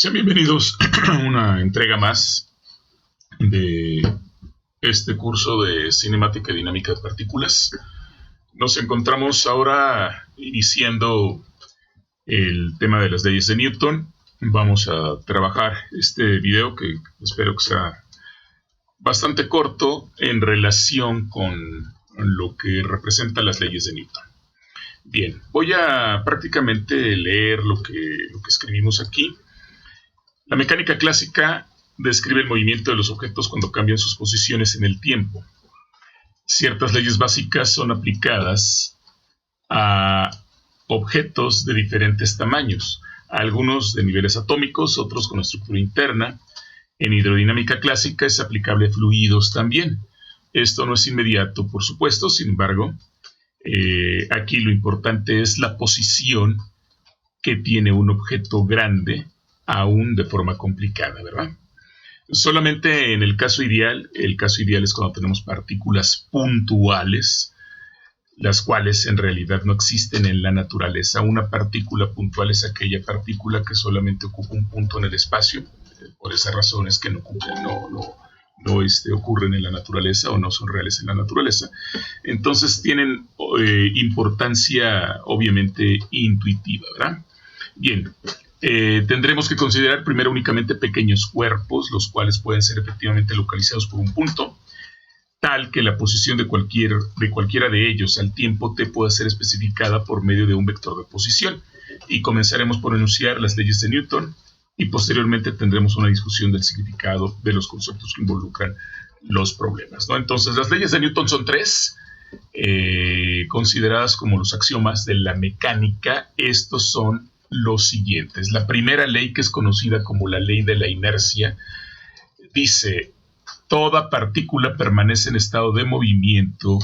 Sean bienvenidos a una entrega más de este curso de cinemática y dinámica de partículas. Nos encontramos ahora iniciando el tema de las leyes de Newton. Vamos a trabajar este video que espero que sea bastante corto en relación con lo que representan las leyes de Newton. Bien, voy a prácticamente leer lo que escribimos aquí. La mecánica clásica describe el movimiento de los objetos cuando cambian sus posiciones en el tiempo. Ciertas leyes básicas son aplicadas a objetos de diferentes tamaños, algunos de niveles atómicos, otros con estructura interna. En hidrodinámica clásica es aplicable a fluidos también. Esto no es inmediato, por supuesto, sin embargo, aquí lo importante es la posición que tiene un objeto grande, aún de forma complicada, ¿verdad? Solamente en el caso ideal es cuando tenemos partículas puntuales, las cuales en realidad no existen en la naturaleza. Una partícula puntual es aquella partícula que solamente ocupa un punto en el espacio. Por esa razón es que no ocurren en la naturaleza o no son reales en la naturaleza. Entonces tienen importancia obviamente intuitiva, ¿verdad? Bien. Tendremos que considerar primero únicamente pequeños cuerpos, los cuales pueden ser efectivamente localizados por un punto, tal que la posición de cualquiera de ellos al tiempo t pueda ser especificada por medio de un vector de posición. Y comenzaremos por enunciar las leyes de Newton y posteriormente tendremos una discusión del significado de los conceptos que involucran los problemas, ¿no? Entonces, las leyes de Newton son tres, consideradas como los axiomas de la mecánica. Estos son los siguientes. La primera ley, que es conocida como la ley de la inercia, dice: toda partícula permanece en estado de movimiento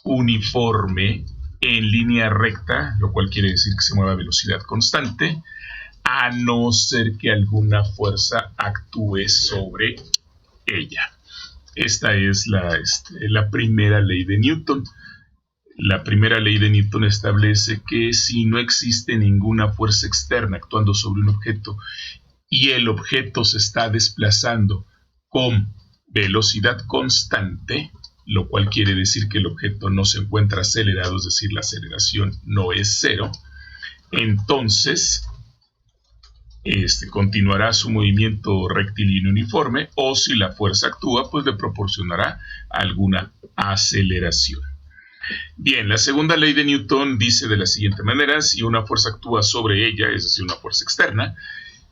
uniforme en línea recta, lo cual quiere decir que se mueve a velocidad constante, a no ser que alguna fuerza actúe sobre ella. Esta es la primera ley de Newton. La primera ley de Newton establece que si no existe ninguna fuerza externa actuando sobre un objeto y el objeto se está desplazando con velocidad constante, lo cual quiere decir que el objeto no se encuentra acelerado, es decir, la aceleración no es cero, entonces continuará su movimiento rectilíneo uniforme, o si la fuerza actúa, pues le proporcionará alguna aceleración. Bien, la segunda ley de Newton dice de la siguiente manera: si una fuerza actúa sobre ella, es decir, una fuerza externa,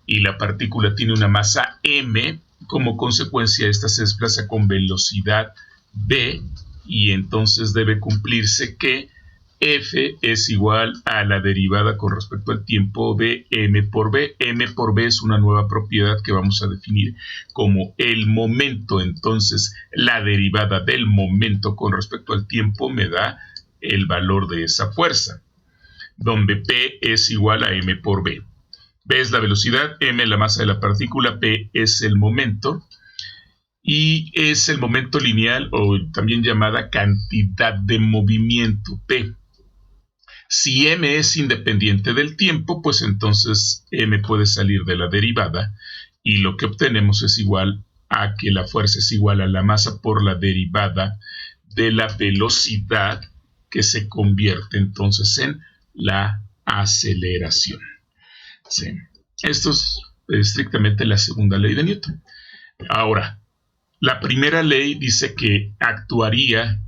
y la partícula tiene una masa m, como consecuencia esta se desplaza con velocidad v, y entonces debe cumplirse que F es igual a la derivada con respecto al tiempo de m por v. M por v es una nueva propiedad que vamos a definir como el momento. Entonces, la derivada del momento con respecto al tiempo me da el valor de esa fuerza, donde P es igual a m por v. V es la velocidad, m la masa de la partícula, P es el momento, y es el momento lineal, o también llamada cantidad de movimiento, P. Si m es independiente del tiempo, pues entonces m puede salir de la derivada, y lo que obtenemos es igual a que la fuerza es igual a la masa por la derivada de la velocidad, que se convierte entonces en la aceleración. Sí. Esto es estrictamente la segunda ley de Newton. Ahora, la primera ley dice que actuaría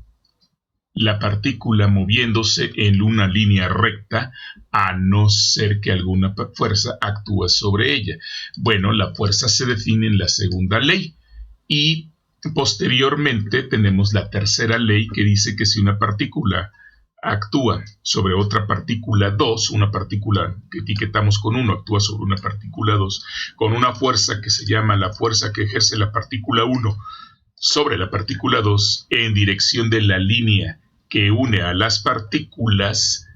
la partícula moviéndose en una línea recta, a no ser que alguna fuerza actúe sobre ella. Bueno, la fuerza se define en la segunda ley, y posteriormente tenemos la tercera ley, que dice que si una partícula actúa sobre otra partícula 2, una partícula que etiquetamos con 1 actúa sobre una partícula 2, con una fuerza que se llama la fuerza que ejerce la partícula 1 sobre la partícula 2 en dirección de la línea que une a las partículas,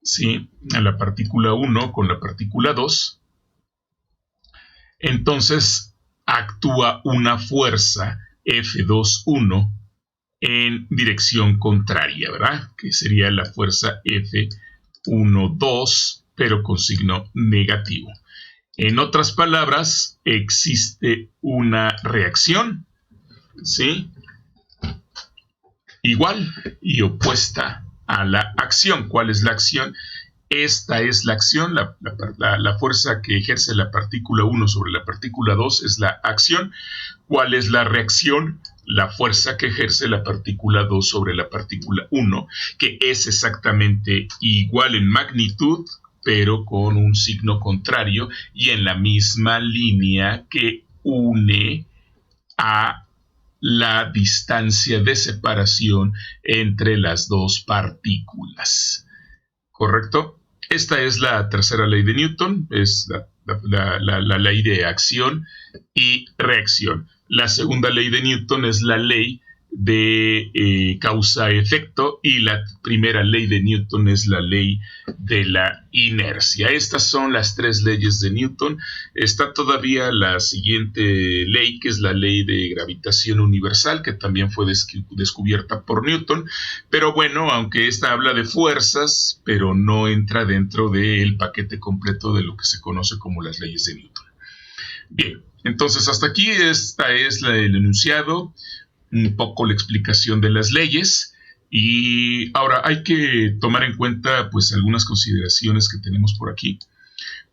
¿sí?, a la partícula 1 con la partícula 2, entonces actúa una fuerza F2.1 en dirección contraria, ¿verdad? Que sería la fuerza F1.2, pero con signo negativo. En otras palabras, existe una reacción, ¿sí? Igual y opuesta a la acción. ¿Cuál es la acción? Esta es la acción, la fuerza que ejerce la partícula 1 sobre la partícula 2 es la acción. ¿Cuál es la reacción? La fuerza que ejerce la partícula 2 sobre la partícula 1, que es exactamente igual en magnitud, pero con un signo contrario y en la misma línea que une a la distancia de separación entre las dos partículas. ¿Correcto? Esta es la tercera ley de Newton, es la ley de acción y reacción. La segunda ley de Newton es la ley de causa-efecto y la primera ley de Newton es la ley de la inercia. Estas son las tres leyes de Newton. Está todavía la siguiente ley, que es la ley de gravitación universal, que también fue descubierta por Newton, pero bueno, aunque esta habla de fuerzas, pero no entra dentro del paquete completo de lo que se conoce como las leyes de Newton. Bien, entonces hasta aquí esta es el enunciado, un poco la explicación de las leyes, y ahora hay que tomar en cuenta pues algunas consideraciones que tenemos por aquí,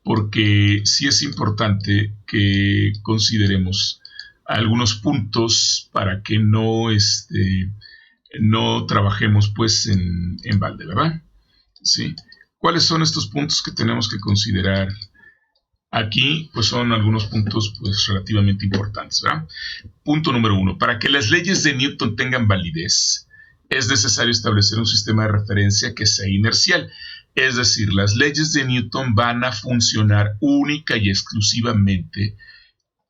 porque sí es importante que consideremos algunos puntos para que no trabajemos pues en balde, ¿verdad? ¿Sí? ¿Cuáles son estos puntos que tenemos que considerar? Aquí pues son algunos puntos pues relativamente importantes, ¿verdad? Punto número 1. Para que las leyes de Newton tengan validez, es necesario establecer un sistema de referencia que sea inercial. Es decir, las leyes de Newton van a funcionar única y exclusivamente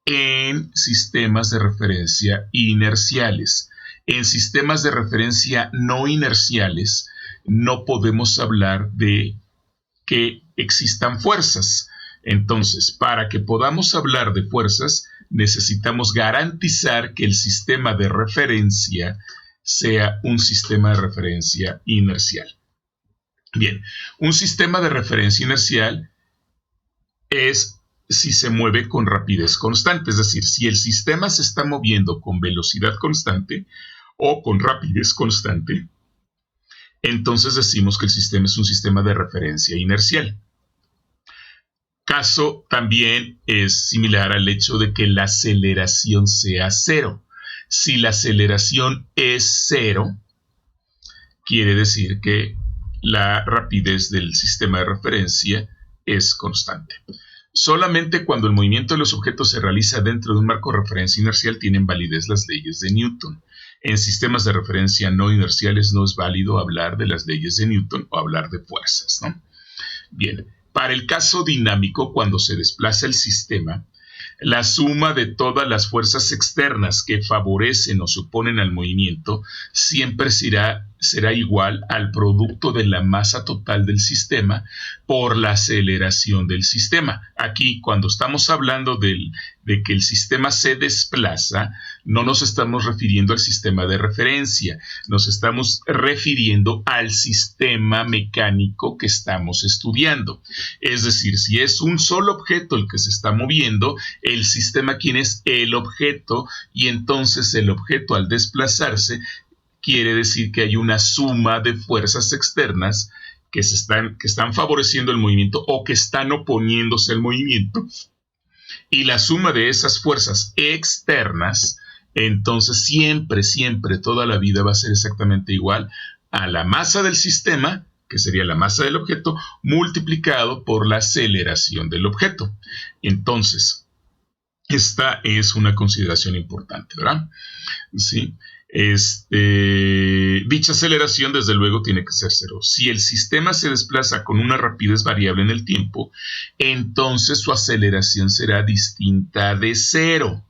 en sistemas de referencia inerciales. En sistemas de referencia no inerciales no podemos hablar de que existan fuerzas. Entonces, para que podamos hablar de fuerzas, necesitamos garantizar que el sistema de referencia sea un sistema de referencia inercial. Bien, un sistema de referencia inercial es si se mueve con rapidez constante, es decir, si el sistema se está moviendo con velocidad constante o con rapidez constante, entonces decimos que el sistema es un sistema de referencia inercial. Caso también es similar al hecho de que la aceleración sea cero. Si la aceleración es cero, quiere decir que la rapidez del sistema de referencia es constante. Solamente cuando el movimiento de los objetos se realiza dentro de un marco de referencia inercial tienen validez las leyes de Newton. En sistemas de referencia no inerciales no es válido hablar de las leyes de Newton o hablar de fuerzas, ¿no? Bien. Para el caso dinámico, cuando se desplaza el sistema, la suma de todas las fuerzas externas que favorecen o se oponen al movimiento siempre será igual al producto de la masa total del sistema por la aceleración del sistema. Aquí, cuando estamos hablando de que el sistema se desplaza, no nos estamos refiriendo al sistema de referencia, nos estamos refiriendo al sistema mecánico que estamos estudiando. Es decir, si es un solo objeto el que se está moviendo, el sistema, ¿quién es? El objeto, y entonces el objeto al desplazarse quiere decir que hay una suma de fuerzas externas que están favoreciendo el movimiento o que están oponiéndose al movimiento. Y la suma de esas fuerzas externas, entonces siempre, toda la vida va a ser exactamente igual a la masa del sistema, que sería la masa del objeto, multiplicado por la aceleración del objeto. Entonces, esta es una consideración importante, ¿verdad? Sí. Dicha aceleración desde luego tiene que ser cero. Si el sistema se desplaza con una rapidez variable en el tiempo, entonces su aceleración será distinta de cero,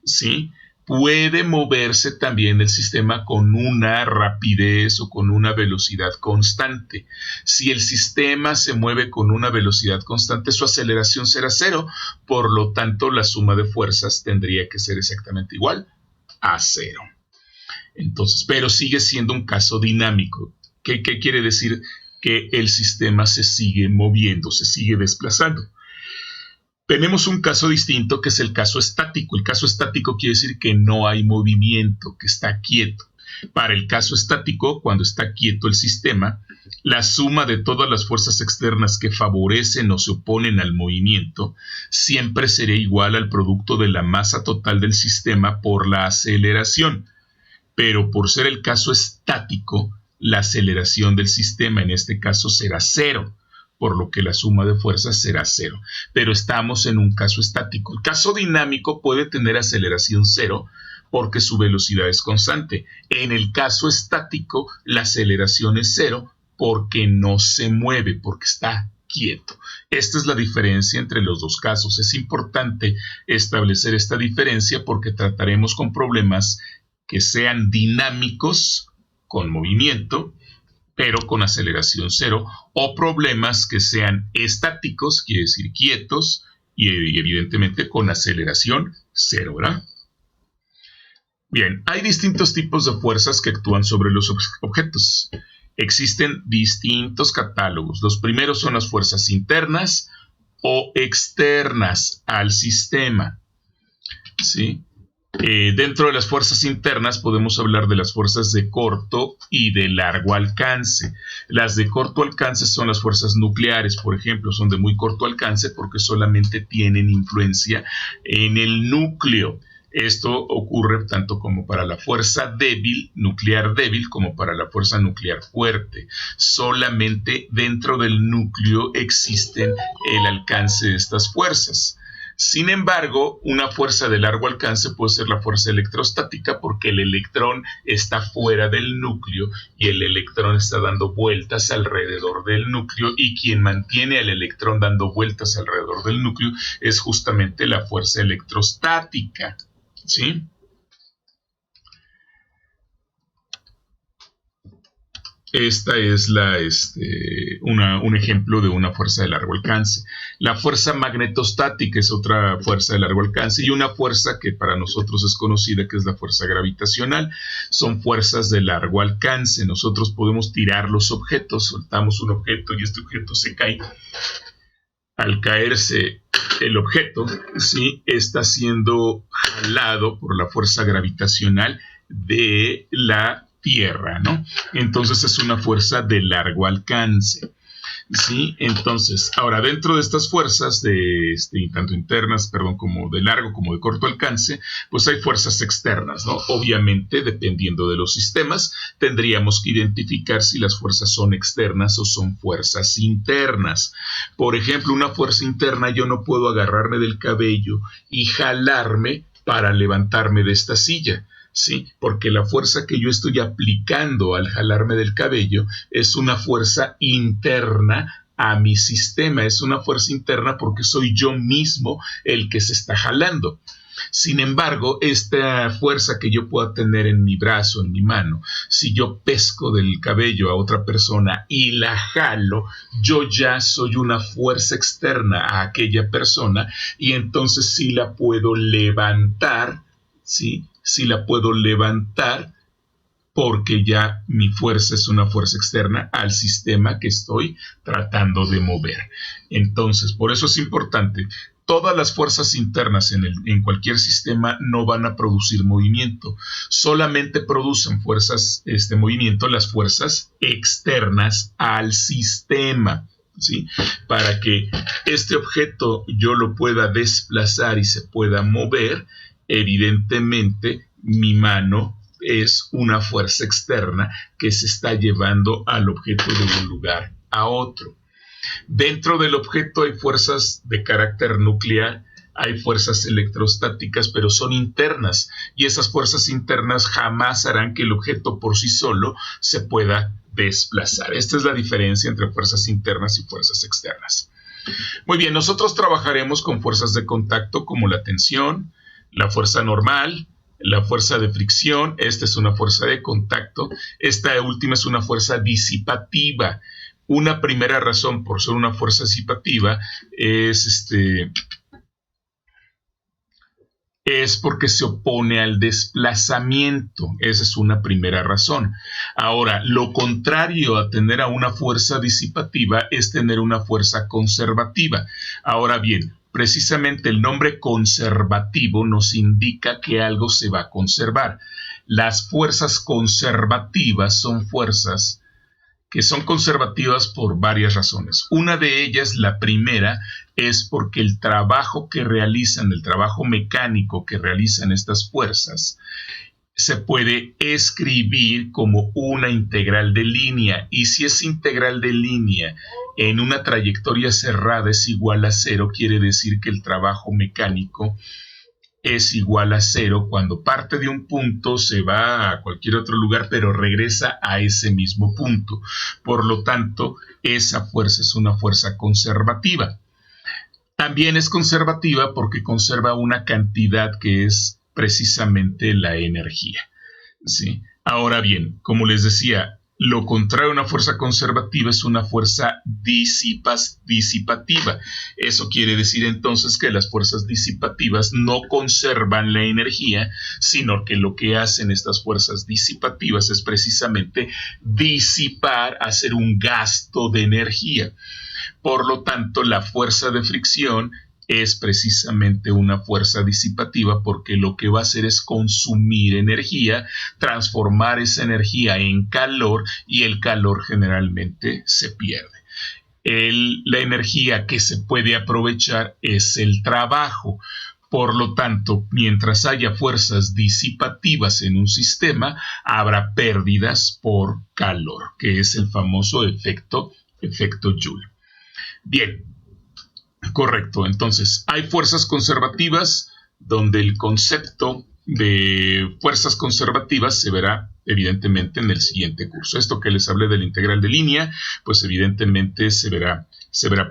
¿sí? Puede moverse también el sistema con una rapidez o con una velocidad constante. Si el sistema se mueve con una velocidad constante, su aceleración será cero, por lo tanto la suma de fuerzas tendría que ser exactamente igual a cero. Entonces, pero sigue siendo un caso dinámico. ¿Qué quiere decir? Que el sistema se sigue moviendo, se sigue desplazando. Tenemos un caso distinto que es el caso estático. El caso estático quiere decir que no hay movimiento, que está quieto. Para el caso estático, cuando está quieto el sistema, la suma de todas las fuerzas externas que favorecen o se oponen al movimiento siempre sería igual al producto de la masa total del sistema por la aceleración. Pero por ser el caso estático, la aceleración del sistema en este caso será cero, por lo que la suma de fuerzas será cero. Pero estamos en un caso estático. El caso dinámico puede tener aceleración cero porque su velocidad es constante. En el caso estático, la aceleración es cero porque no se mueve, porque está quieto. Esta es la diferencia entre los dos casos. Es importante establecer esta diferencia porque trataremos con problemas que sean dinámicos, con movimiento, pero con aceleración cero, o problemas que sean estáticos, quiere decir quietos, y evidentemente con aceleración cero, ¿verdad? Bien, hay distintos tipos de fuerzas que actúan sobre los objetos. Existen distintos catálogos. Los primeros son las fuerzas internas o externas al sistema, ¿sí? Dentro de las fuerzas internas podemos hablar de las fuerzas de corto y de largo alcance. Las de corto alcance son las fuerzas nucleares, por ejemplo, son de muy corto alcance porque solamente tienen influencia en el núcleo. Esto ocurre tanto como para la fuerza débil, nuclear débil, como para la fuerza nuclear fuerte. Solamente dentro del núcleo existen el alcance de estas fuerzas. Sin embargo, una fuerza de largo alcance puede ser la fuerza electrostática porque el electrón está fuera del núcleo y el electrón está dando vueltas alrededor del núcleo, y quien mantiene al electrón dando vueltas alrededor del núcleo es justamente la fuerza electrostática, ¿sí? Esta es un ejemplo de una fuerza de largo alcance. La fuerza magnetostática es otra fuerza de largo alcance, y una fuerza que para nosotros es conocida, que es la fuerza gravitacional. Son fuerzas de largo alcance. Nosotros podemos tirar los objetos, soltamos un objeto y este objeto se cae. Al caerse el objeto, ¿sí?, está siendo jalado por la fuerza gravitacional de la Tierra, ¿no? Entonces es una fuerza de largo alcance, ¿sí? Entonces, ahora dentro de estas fuerzas, tanto internas, como de largo como de corto alcance, pues hay fuerzas externas, ¿no? Obviamente, dependiendo de los sistemas, tendríamos que identificar si las fuerzas son externas o son fuerzas internas. Por ejemplo, una fuerza interna, yo no puedo agarrarme del cabello y jalarme para levantarme de esta silla, ¿sí? Porque la fuerza que yo estoy aplicando al jalarme del cabello es una fuerza interna a mi sistema, es una fuerza interna porque soy yo mismo el que se está jalando. Sin embargo, esta fuerza que yo pueda tener en mi brazo, en mi mano, si yo pesco del cabello a otra persona y la jalo, yo ya soy una fuerza externa a aquella persona, y entonces sí la puedo levantar, ¿sí? Sí la puedo levantar porque ya mi fuerza es una fuerza externa al sistema que estoy tratando de mover. Entonces, por eso es importante. Todas las fuerzas internas en cualquier sistema no van a producir movimiento. Solamente producen movimiento las fuerzas externas al sistema, ¿sí? Para que este objeto yo lo pueda desplazar y se pueda mover, evidentemente mi mano es una fuerza externa que se está llevando al objeto de un lugar a otro. Dentro del objeto hay fuerzas de carácter nuclear, hay fuerzas electrostáticas, pero son internas, y esas fuerzas internas jamás harán que el objeto por sí solo se pueda desplazar. Esta es la diferencia entre fuerzas internas y fuerzas externas. Muy bien, nosotros trabajaremos con fuerzas de contacto como la tensión, la fuerza normal, la fuerza de fricción. Esta es una fuerza de contacto. Esta última es una fuerza disipativa. Una primera razón por ser una fuerza disipativa es porque se opone al desplazamiento. Esa es una primera razón. Ahora, lo contrario a tener a una fuerza disipativa es tener una fuerza conservativa. Ahora bien, precisamente el nombre conservativo nos indica que algo se va a conservar. Las fuerzas conservativas son fuerzas que son conservativas por varias razones. Una de ellas, la primera, es porque el trabajo que realizan, el trabajo mecánico que realizan estas fuerzas, se puede escribir como una integral de línea, y si esa integral de línea en una trayectoria cerrada es igual a 0, quiere decir que el trabajo mecánico es igual a 0 cuando parte de un punto, se va a cualquier otro lugar, pero regresa a ese mismo punto. Por lo tanto, esa fuerza es una fuerza conservativa. También es conservativa porque conserva una cantidad que es precisamente la energía, ¿sí? Ahora bien, como les decía, lo contrario a una fuerza conservativa es una fuerza disipativa. Eso quiere decir entonces que las fuerzas disipativas no conservan la energía, sino que lo que hacen estas fuerzas disipativas es precisamente disipar, hacer un gasto de energía. Por lo tanto, la fuerza de fricción es precisamente una fuerza disipativa porque lo que va a hacer es consumir energía, transformar esa energía en calor y el calor generalmente se pierde. La energía que se puede aprovechar es el trabajo. Por lo tanto, mientras haya fuerzas disipativas en un sistema, habrá pérdidas por calor, que es el famoso efecto Joule. Bien. Correcto, entonces hay fuerzas conservativas donde el concepto de fuerzas conservativas se verá evidentemente en el siguiente curso. Esto que les hablé de la integral de línea, pues evidentemente se verá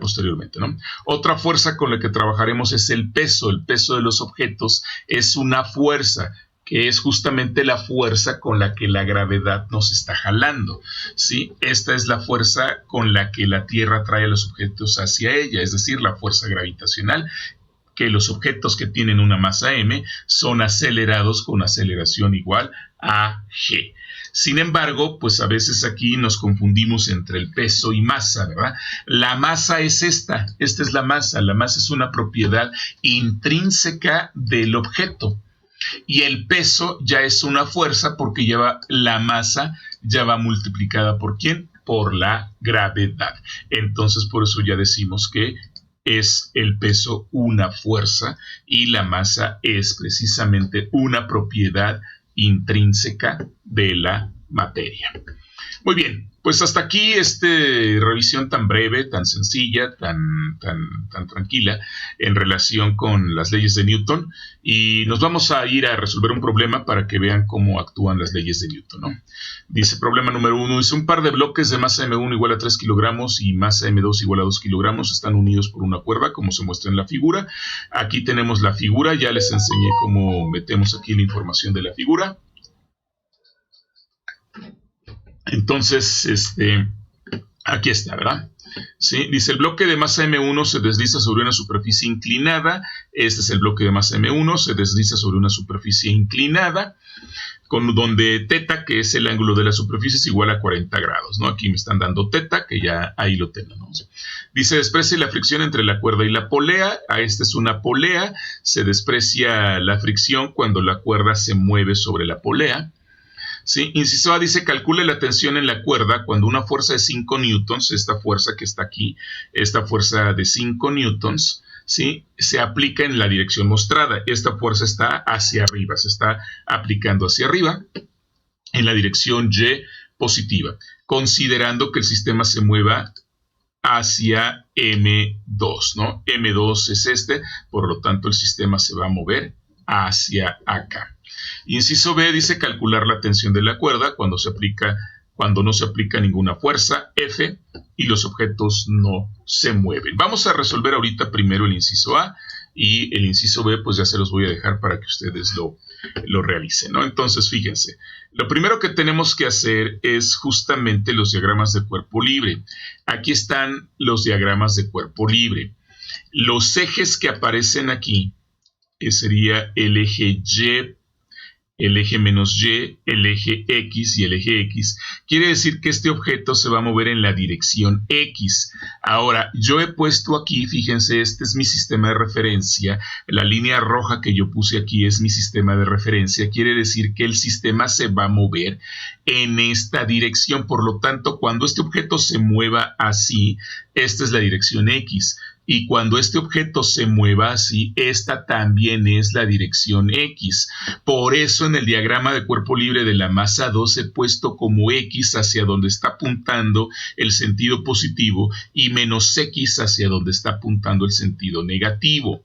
posteriormente, ¿no? Otra fuerza con la que trabajaremos es el peso. El peso de los objetos es una fuerza que es justamente la fuerza con la que la gravedad nos está jalando, ¿sí? Esta es la fuerza con la que la Tierra trae a los objetos hacia ella, es decir, la fuerza gravitacional, que los objetos que tienen una masa m son acelerados con aceleración igual a g. Sin embargo, pues a veces aquí nos confundimos entre el peso y masa, ¿verdad? La masa es esta es la masa es una propiedad intrínseca del objeto. Y el peso ya es una fuerza porque la masa ya va multiplicada ¿por quién? Por la gravedad. Entonces por eso ya decimos que es el peso una fuerza y la masa es precisamente una propiedad intrínseca de la materia. Muy bien, pues hasta aquí esta revisión tan breve, tan sencilla, tan tranquila en relación con las leyes de Newton, y nos vamos a ir a resolver un problema para que vean cómo actúan las leyes de Newton, ¿no? Dice problema número 1, dice un par de bloques de masa M1 igual a 3 kilogramos y masa M2 igual a 2 kilogramos están unidos por una cuerda, como se muestra en la figura. Aquí tenemos la figura, ya les enseñé cómo metemos aquí la información de la figura. Entonces, aquí está, ¿verdad? ¿Sí? Dice, el bloque de masa M1 se desliza sobre una superficie inclinada. Este es el bloque de masa M1, se desliza sobre una superficie inclinada, donde θ, que es el ángulo de la superficie, es igual a 40 grados, ¿no? Aquí me están dando θ, que ya ahí lo tenemos. Dice, desprecia la fricción entre la cuerda y la polea. Esta es una polea. Se desprecia la fricción cuando la cuerda se mueve sobre la polea. ¿Sí? Inciso A dice, calcule la tensión en la cuerda cuando una fuerza de 5 newtons, esta fuerza que está aquí, esta fuerza de 5 newtons, ¿sí? Se aplica en la dirección mostrada. Esta fuerza está hacia arriba, se está aplicando hacia arriba en la dirección Y positiva, considerando que el sistema se mueva hacia M2, ¿no? M2 es por lo tanto el sistema se va a mover hacia acá. Inciso B dice calcular la tensión de la cuerda cuando no se aplica ninguna fuerza, F, y los objetos no se mueven. Vamos a resolver ahorita primero el inciso A y el inciso B pues ya se los voy a dejar para que ustedes lo realicen, ¿no? Entonces fíjense, lo primero que tenemos que hacer es justamente los diagramas de cuerpo libre. Aquí están los diagramas de cuerpo libre. Los ejes que aparecen aquí sería el eje Y, el eje menos y, el eje x y el eje x, quiere decir que este objeto se va a mover en la dirección x. Ahora, yo he puesto aquí, fíjense, este es mi sistema de referencia, la línea roja que yo puse aquí es mi sistema de referencia, quiere decir que el sistema se va a mover en esta dirección, por lo tanto, cuando este objeto se mueva así, esta es la dirección x. Y cuando este objeto se mueva así, esta también es la dirección X. Por eso en el diagrama de cuerpo libre de la masa 2 he puesto como X hacia donde está apuntando el sentido positivo y menos X hacia donde está apuntando el sentido negativo.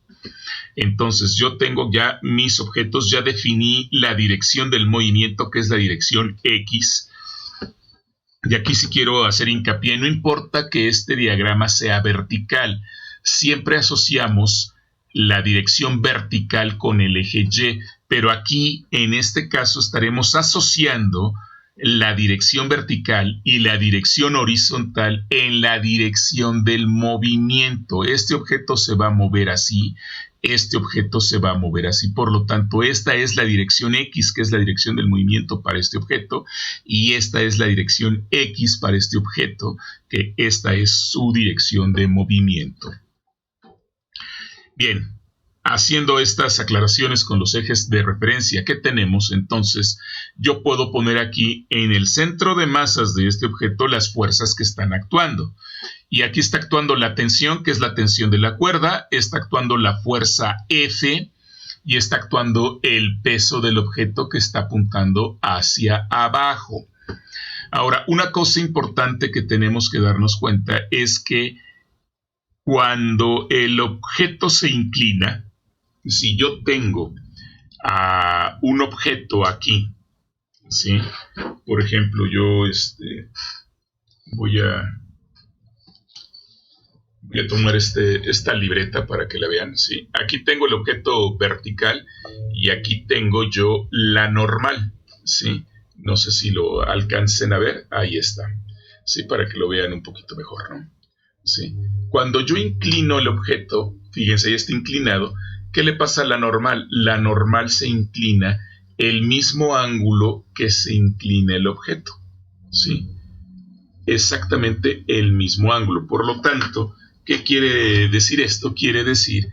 Entonces yo tengo ya mis objetos, ya definí la dirección del movimiento, que es la dirección X. Y aquí sí quiero hacer hincapié, no importa que este diagrama sea vertical, siempre asociamos la dirección vertical con el eje Y, pero aquí en este caso estaremos asociando la dirección vertical y la dirección horizontal en la dirección del movimiento. Este objeto se va a mover así, este objeto se va a mover así, por lo tanto esta es la dirección X, que es la dirección del movimiento para este objeto, y esta es la dirección X para este objeto, que esta es su dirección de movimiento. Bien, haciendo estas aclaraciones con los ejes de referencia que tenemos, entonces yo puedo poner aquí en el centro de masas de este objeto las fuerzas que están actuando. Y aquí está actuando la tensión, que es la tensión de la cuerda, está actuando la fuerza F y está actuando el peso del objeto que está apuntando hacia abajo. Ahora, una cosa importante que tenemos que darnos cuenta es que cuando el objeto se inclina, si yo tengo un objeto aquí, ¿sí? Por ejemplo, yo voy a tomar esta libreta para que la vean, ¿sí? Aquí tengo el objeto vertical y aquí tengo yo la normal, ¿sí? No sé si lo alcancen a ver, ahí está, ¿sí? Para que lo vean un poquito mejor, ¿no? ¿Sí? Cuando yo inclino el objeto, fíjense, ahí está inclinado, ¿qué le pasa a la normal? La normal se inclina el mismo ángulo que se inclina el objeto, ¿sí? Exactamente el mismo ángulo. Por lo tanto, ¿qué quiere decir esto? Quiere decir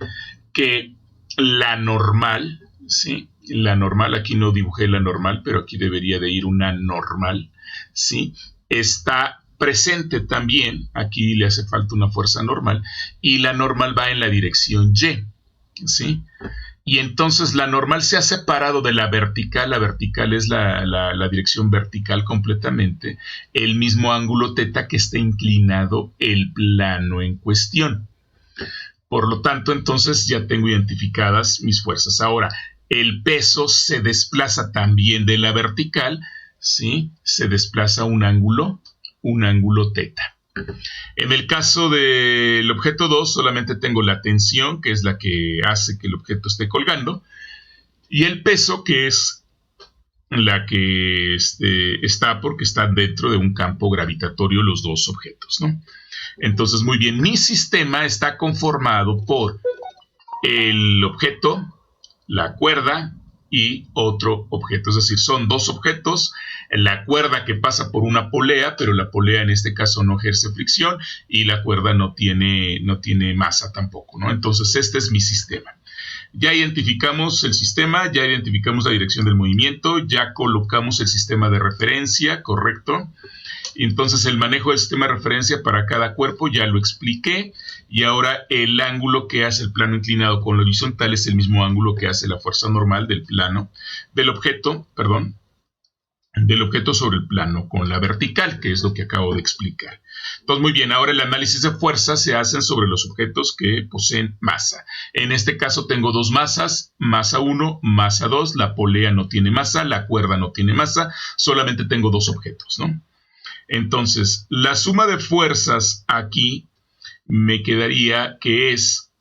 que la normal, ¿sí? La normal, aquí no dibujé la normal, pero aquí debería de ir una normal, ¿sí? Está presente también, aquí le hace falta una fuerza normal, y la normal va en la dirección Y, ¿sí? Y entonces la normal se ha separado de la vertical es la dirección vertical completamente, el mismo ángulo θ que está inclinado el plano en cuestión. Por lo tanto, entonces ya tengo identificadas mis fuerzas. Ahora, el peso se desplaza también de la vertical, ¿sí? Se desplaza un ángulo θ. En el caso del objeto 2 solamente tengo la tensión, que es la que hace que el objeto esté colgando, y el peso, que es la que está porque están dentro de un campo gravitatorio los dos objetos, ¿no? Entonces, muy bien, mi sistema está conformado por el objeto, la cuerda y otro objeto, es decir, son dos objetos, la cuerda que pasa por una polea, pero la polea en este caso no ejerce fricción y la cuerda no tiene masa tampoco, ¿no? Entonces este es mi sistema. Ya identificamos el sistema, ya identificamos la dirección del movimiento, ya colocamos el sistema de referencia, ¿correcto? Entonces el manejo del sistema de referencia para cada cuerpo ya lo expliqué, y ahora el ángulo que hace el plano inclinado con lo horizontal es el mismo ángulo que hace la fuerza normal del plano, del objeto sobre el plano con la vertical, que es lo que acabo de explicar. Entonces, muy bien, ahora el análisis de fuerza se hace sobre los objetos que poseen masa. En este caso tengo dos masas, masa 1, masa 2, la polea no tiene masa, la cuerda no tiene masa, solamente tengo dos objetos, ¿no? Entonces, la suma de fuerzas aquí me quedaría que es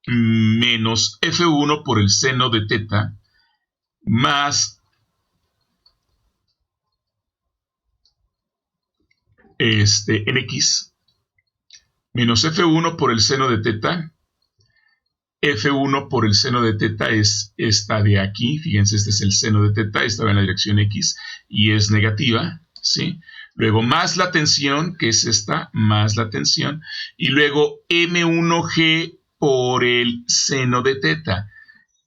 menos F1 por el seno de θ más en X menos F1 por el seno de θ F1 por el seno de teta es esta de aquí. Fíjense, este es el seno de teta, esta va en la dirección X y es negativa, ¿sí? Luego más la tensión, que es esta, más la tensión. Y luego M1G por el seno de teta.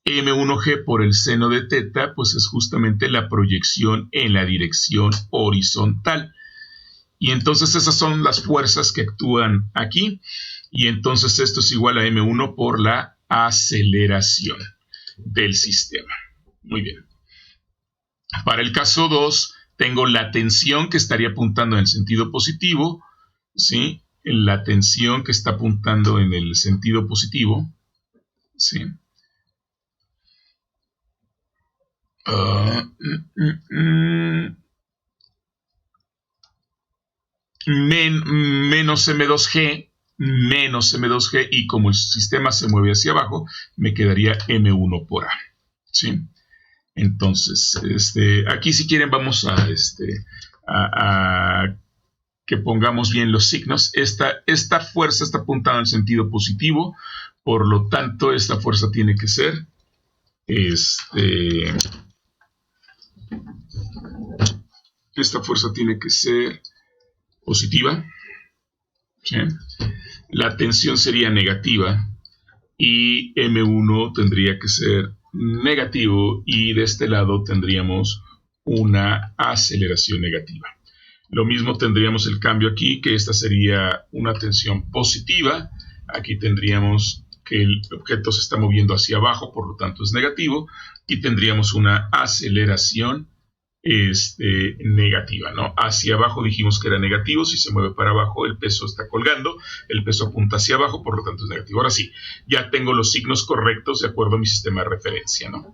M1G por el seno de teta, pues es justamente la proyección en la dirección horizontal. Y entonces esas son las fuerzas que actúan aquí. Y entonces esto es igual a M1 por la aceleración del sistema. Muy bien. Para el caso 2, tengo la tensión que estaría apuntando en el sentido positivo, ¿sí? La tensión que está apuntando en el sentido positivo, ¿sí? Menos M2G, y como el sistema se mueve hacia abajo, me quedaría M1 por A, ¿sí? Entonces, aquí si quieren vamos a que pongamos bien los signos. Esta fuerza está apuntada en el sentido positivo, por lo tanto, esta fuerza tiene que ser esta fuerza tiene que ser positiva, ¿sí? La tensión sería negativa y M1 tendría que ser negativo y de este lado tendríamos una aceleración negativa. Lo mismo tendríamos el cambio aquí, que esta sería una tensión positiva. Aquí tendríamos que el objeto se está moviendo hacia abajo, por lo tanto es negativo, y tendríamos una aceleración negativa, ¿no? Hacia abajo dijimos que era negativo, si se mueve para abajo el peso está colgando, el peso apunta hacia abajo, por lo tanto es negativo. Ahora sí, ya tengo los signos correctos de acuerdo a mi sistema de referencia, ¿no?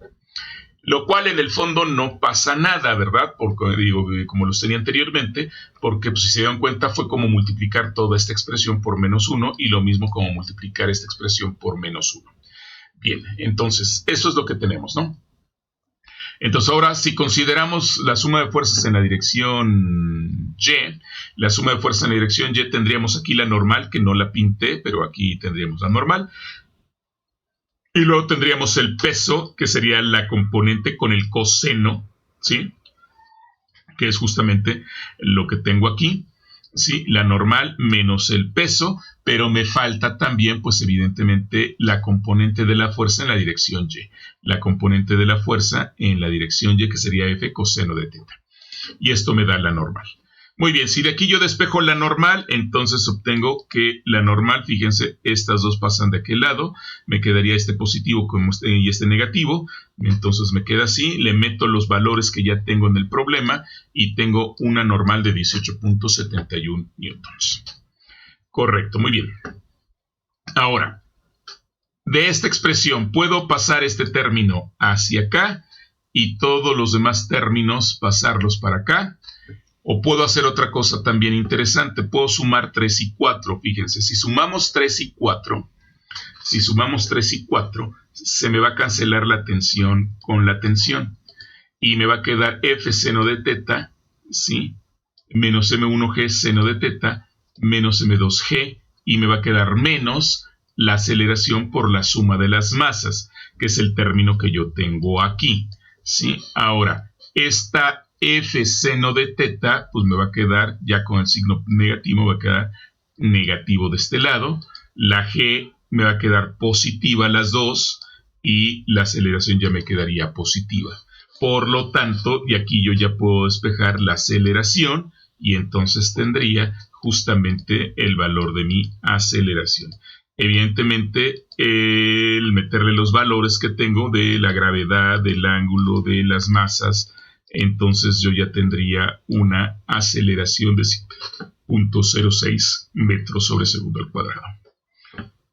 Lo cual en el fondo no pasa nada, ¿verdad? Porque digo, como los tenía anteriormente, porque pues, si se dan cuenta fue como multiplicar toda esta expresión por menos 1 y lo mismo como multiplicar esta expresión por menos 1. Bien, entonces eso es lo que tenemos, ¿no? Entonces ahora si consideramos la suma de fuerzas en la dirección Y, la suma de fuerzas en la dirección Y tendríamos aquí la normal, que no la pinté, pero aquí tendríamos la normal. Y luego tendríamos el peso, que sería la componente con el coseno, ¿sí? Que es justamente lo que tengo aquí, ¿sí? La normal menos el peso, pero me falta también, pues evidentemente, la componente de la fuerza en la dirección Y. La componente de la fuerza en la dirección Y, que sería F coseno de teta. Y esto me da la normal. Muy bien, si de aquí yo despejo la normal, entonces obtengo que la normal, fíjense, estas dos pasan de aquel lado, me quedaría este positivo y este negativo, entonces me queda así, le meto los valores que ya tengo en el problema y tengo una normal de 18.71 newtons. Correcto, muy bien. Ahora, de esta expresión puedo pasar este término hacia acá y todos los demás términos pasarlos para acá. O puedo hacer otra cosa también interesante. Puedo sumar 3 y 4. Fíjense, si sumamos 3 y 4, se me va a cancelar la tensión con la tensión. Y me va a quedar F seno de teta, ¿sí? Menos M1G seno de teta, menos M2G, y me va a quedar menos la aceleración por la suma de las masas, que es el término que yo tengo aquí, ¿sí? Ahora, esta F seno de teta, pues me va a quedar, ya con el signo negativo, me va a quedar negativo de este lado. La G me va a quedar positiva las dos y la aceleración ya me quedaría positiva. Por lo tanto, de aquí yo ya puedo despejar la aceleración y entonces tendría justamente el valor de mi aceleración. Evidentemente, el meterle los valores que tengo de la gravedad, del ángulo, de las masas, entonces yo ya tendría una aceleración de 7.06 metros sobre segundo al cuadrado.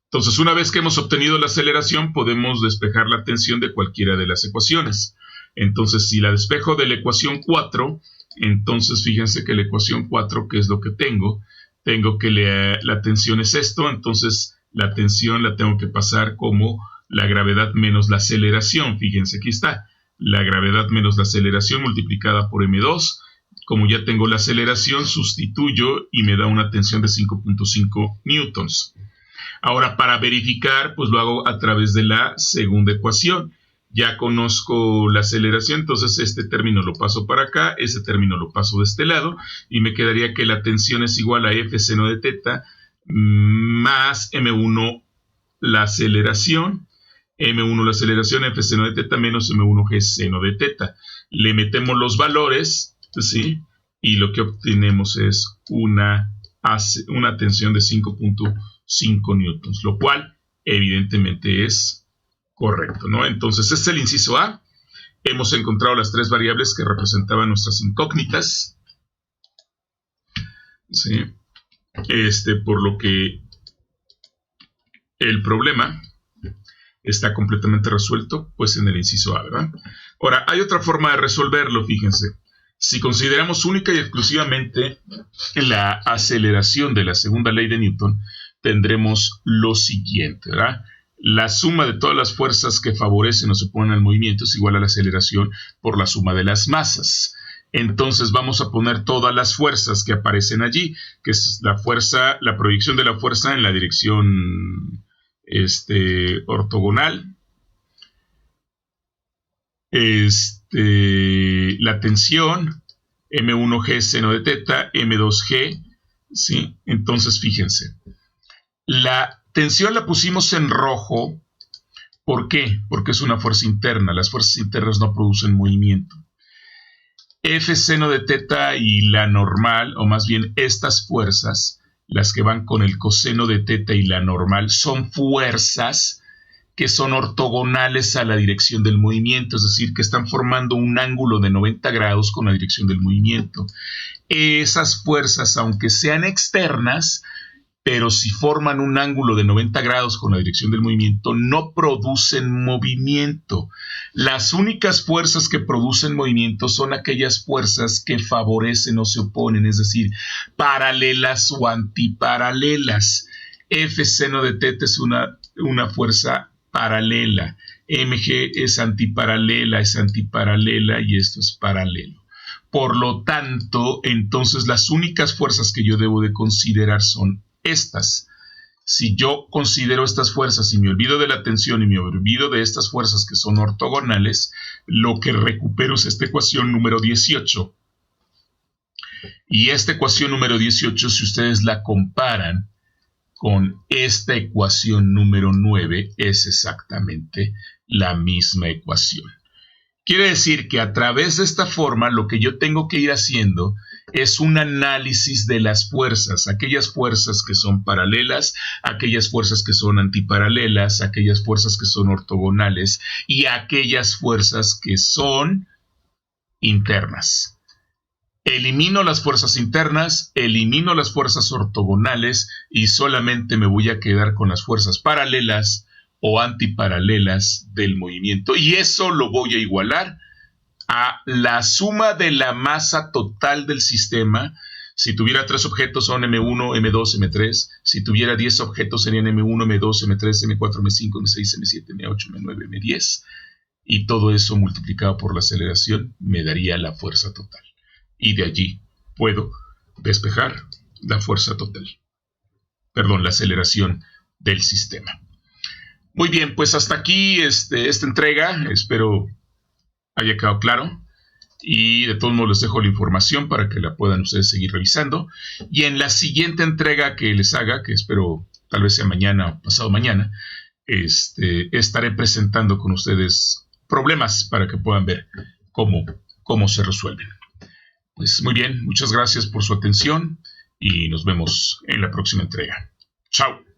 Entonces, una vez que hemos obtenido la aceleración, podemos despejar la tensión de cualquiera de las ecuaciones. Entonces, si la despejo de la ecuación 4, entonces fíjense que la ecuación 4, ¿qué es lo que tengo? Tengo que la tensión es esto, entonces la tensión la tengo que pasar como la gravedad menos la aceleración. Fíjense, aquí está. La gravedad menos la aceleración multiplicada por M2. Como ya tengo la aceleración, sustituyo y me da una tensión de 5.5 newtons. Ahora, para verificar, pues lo hago a través de la segunda ecuación. Ya conozco la aceleración, entonces este término lo paso para acá, ese término lo paso de este lado, y me quedaría que la tensión es igual a F seno de teta más M1 la aceleración, M1 la aceleración, F seno de teta menos M1 G seno de teta. Le metemos los valores, ¿sí? Y lo que obtenemos es una tensión de 5.5 newtons, lo cual evidentemente es correcto, ¿no? Entonces, este es el inciso A. Hemos encontrado las tres variables que representaban nuestras incógnitas, ¿sí? Por lo que el problema está completamente resuelto, pues en el inciso A, ¿verdad? Ahora, hay otra forma de resolverlo, fíjense. Si consideramos única y exclusivamente la aceleración de la segunda ley de Newton, tendremos lo siguiente, ¿verdad? La suma de todas las fuerzas que favorecen o se oponen al movimiento es igual a la aceleración por la suma de las masas. Entonces vamos a poner todas las fuerzas que aparecen allí, que es la fuerza, la proyección de la fuerza en la dirección ortogonal. La tensión, M1G seno de teta, M2G, ¿sí? Entonces fíjense, la tensión la pusimos en rojo. ¿Por qué? Porque es una fuerza interna. Las fuerzas internas no producen movimiento. F seno de teta y la normal, o más bien estas fuerzas, las que van con el coseno de teta y la normal, son fuerzas que son ortogonales a la dirección del movimiento, es decir, que están formando un ángulo de 90 grados con la dirección del movimiento. Esas fuerzas, aunque sean externas, pero si forman un ángulo de 90 grados con la dirección del movimiento, no producen movimiento. Las únicas fuerzas que producen movimiento son aquellas fuerzas que favorecen o se oponen, es decir, paralelas o antiparalelas. F seno de teta es una fuerza paralela. MG es antiparalela y esto es paralelo. Por lo tanto, entonces las únicas fuerzas que yo debo de considerar son estas. Si yo considero estas fuerzas y me olvido de la tensión y me olvido de estas fuerzas que son ortogonales, lo que recupero es esta ecuación número 18. Y esta ecuación número 18, si ustedes la comparan con esta ecuación número 9, es exactamente la misma ecuación. Quiere decir que a través de esta forma lo que yo tengo que ir haciendo es un análisis de las fuerzas, aquellas fuerzas que son paralelas, aquellas fuerzas que son antiparalelas, aquellas fuerzas que son ortogonales y aquellas fuerzas que son internas. Elimino las fuerzas internas, elimino las fuerzas ortogonales y solamente me voy a quedar con las fuerzas paralelas o antiparalelas del movimiento. Y eso lo voy a igualar a la suma de la masa total del sistema. Si tuviera 3 objetos son M1, M2, M3. Si tuviera 10 objetos serían M1, M2, M3, M4, M5, M6, M7, M8, M9, M10. Y todo eso multiplicado por la aceleración me daría la fuerza total. Y de allí puedo despejar la fuerza total. Perdón, la aceleración del sistema. Muy bien, pues hasta aquí esta entrega. Espero haya quedado claro. Y de todos modos les dejo la información para que la puedan ustedes seguir revisando. Y en la siguiente entrega que les haga, que espero tal vez sea mañana o pasado mañana, estaré presentando con ustedes problemas para que puedan ver cómo se resuelven. Pues muy bien, muchas gracias por su atención y nos vemos en la próxima entrega. Chao.